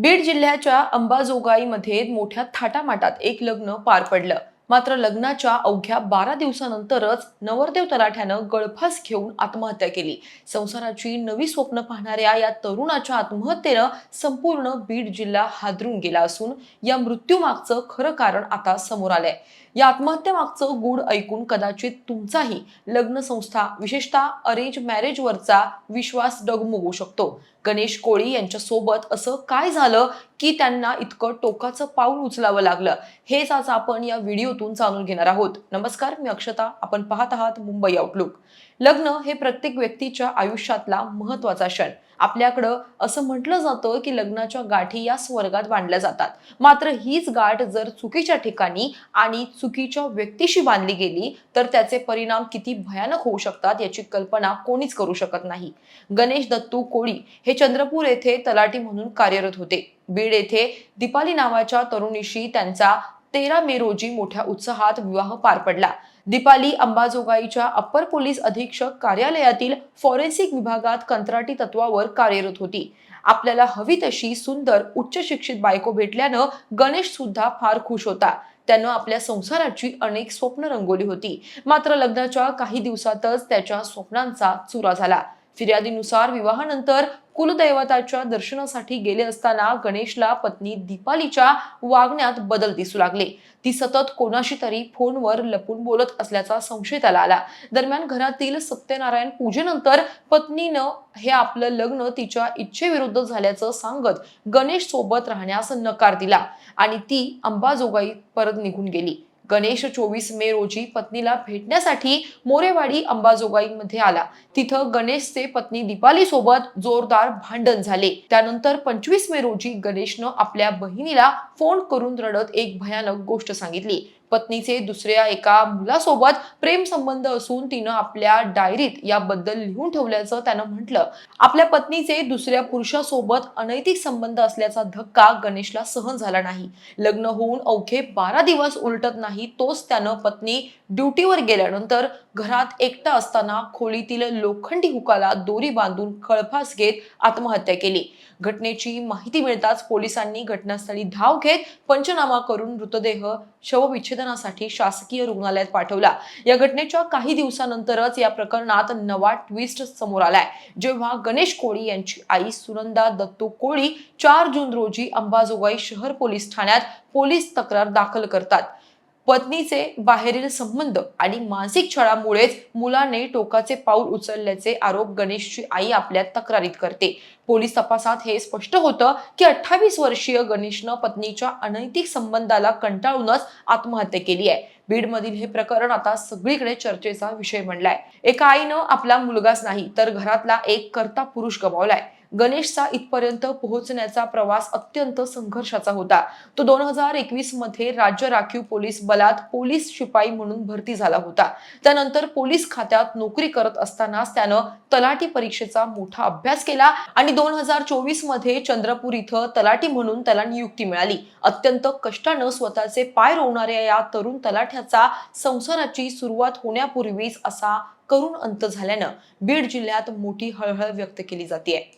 बीड जिल्ह्याच्या अंबाजोगाईमध्ये मोठ्या थाटामाटात एक लग्न पार पडलं. मात्र लग्नाच्या अवघ्या 12 दिवसानंतरच नवरदेव तलाठ्यानं गळफास घेऊन आत्महत्या केली. संसाराची नवी स्वप्न पाहणाऱ्या या तरुणाच्या आत्महत्येनं संपूर्ण बीड जिल्हा हादरून गेला असून या मृत्यूमागचं खरं कारण आता समोर आलंय. या आत्महत्येमागचं गूढ ऐकून कदाचित तुमचाही लग्न संस्था विशेषतः अरेंज मॅरेज वरचा विश्वास डगमगू शकतो. गणेश कोळी यांच्या सोबत असं काय झालं की त्यांना इतकं टोकाचं पाऊल उचलावं लागलं, हेच आज आपण या व्हिडिओतून जाणून घेणार आहोत. नमस्कार, मी अक्षता. आपण पाहत आहात मुंबई आउटलुक. लग्न हे प्रत्येक व्यक्तीच्या आयुष्यातला महत्वाचा क्षण. आपल्याकडं असं म्हटलं जातं की लग्नाच्या गाठी या स्वर्गात बांधल्या जातात. मात्र हीच गाठ जर चुकीच्या ठिकाणी आणि चुकीच्या व्यक्तीशी बांधली गेली तर त्याचे परिणाम किती भयानक होऊ शकतात याची कल्पना कोणीच करू शकत नाही. गणेश दत्तू कोळी हे चंद्रपूर येथे तलाठी म्हणून कार्यरत होते. बीड येथे दीपाली नावाच्या तरुणीशी त्यांचा 13 मे रोजी मोठ्या उत्साहात विवाह पार पडला. दीपाली अंबाजोगाईच्या अप्पर पोलीस अधीक्षक कार्यालयातील फॉरेन्सिक विभागात कंत्राटी तत्वावर कार्यरत होती. आपल्याला हवी तशी सुंदर उच्च शिक्षित बायको भेटल्यानं गणेश सुद्धा फार खुश होता. त्यानं आपल्या संसाराची अनेक स्वप्न रंगवली होती. मात्र लग्नाच्या काही दिवसातच त्याच्या स्वप्नांचा चुरा झाला. फिर्यादीनुसार विवाहानंतर कुलदैवताच्या दर्शनासाठी गेले असताना गणेशला पत्नी दीपालीच्या वागण्यात बदल दिसू लागले. ती सतत कोणाशी तरी फोनवर लपून बोलत असल्याचा संशय त्याला आला. दरम्यान घरातील सत्यनारायण पूजेनंतर पत्नीनं हे आपलं लग्न तिच्या इच्छेविरुद्ध झाल्याचं सांगत गणेश सोबत राहण्यास नकार दिला आणि ती अंबाजोगाई परत निघून गेली. गणेश 24 मे रोजी पत्नीला भेटण्यासाठी मोरेवाडी अंबाजोगाईमध्ये आला. तिथं गणेशचे पत्नी दीपाली सोबत जोरदार भांडण झाले. त्यानंतर 25 मे रोजी गणेशनं आपल्या बहिणीला फोन करून रडत एक भयानक गोष्ट सांगितली. पत्नीचे दुसऱ्या एका मुलासोबत प्रेम संबंध असून तिनं आपल्या डायरीत याबद्दल लिहून ठेवल्याचं त्यानं म्हटलं. आपल्या पत्नीचे दुसऱ्या पुरुषासोबत अनैतिक संबंध असल्याचा धक्का गणेशला सहन झाला नाही. लग्न होऊन अवघे 12 दिवस उलटत नाही तोच त्यानं पत्नी ड्युटीवर गेल्यानंतर घरात एकटा असताना खोलीतील लोखंडी हुकाला दोरी बांधून खळफास घेत आत्महत्या केली. घटनेची माहिती मिळताच पोलिसांनी घटनास्थळी धाव घेत पंचनामा करून मृतदेह शवविच्छेदनासाठी शासकीय रुग्णालयात पाठवला. या घटनेच्या काही दिवसानंतरच या प्रकरणात नवा ट्विस्ट समोर आलाय. जेव्हा गणेश कोळी यांची आई सुनंदा दत्तू कोळी 4 जून रोजी अंबाजोगाई शहर पोलीस ठाण्यात पोलीस तक्रार दाखल करतात. पत्नीचे बाहेरील संबंध आणि मानसिक छळामुळेच मुलाने टोकाचे पाऊल उचलल्याचे आरोप गणेशची आई आपल्या तक्रारीत करते. पोलीस तपासात हे स्पष्ट होतं की 28 वर्षीय गणेशनं पत्नीच्या अनैतिक संबंधाला कंटाळूनच आत्महत्या केली आहे. बीडमधील हे प्रकरण आता सगळीकडे चर्चेचा विषय बनलाय. एका आईनं आपला मुलगाच नाही तर घरातला एक कर्ता पुरुष गमावलाय. गणेशचा इथपर्यंत पोहोचण्याचा प्रवास अत्यंत संघर्षाचा होता. तो 2021 मध्ये राज्य राखीव पोलीस बलात पोलीस शिपाई म्हणून भरती झाला होता. त्यानंतर पोलीस खात्यात नोकरी करत असतानाच त्यानं तलाठी परीक्षेचा मोठा अभ्यास केला आणि 2024 मध्ये चंद्रपूर इथं तलाठी म्हणून त्याला नियुक्ती मिळाली. अत्यंत कष्टानं स्वतःचे पाय रोवणाऱ्या या तरुण तलाठ्याचा संसाराची सुरुवात होण्यापूर्वीच असा करुण अंत झाल्यानं बीड जिल्ह्यात मोठी हळहळ व्यक्त केली जाते.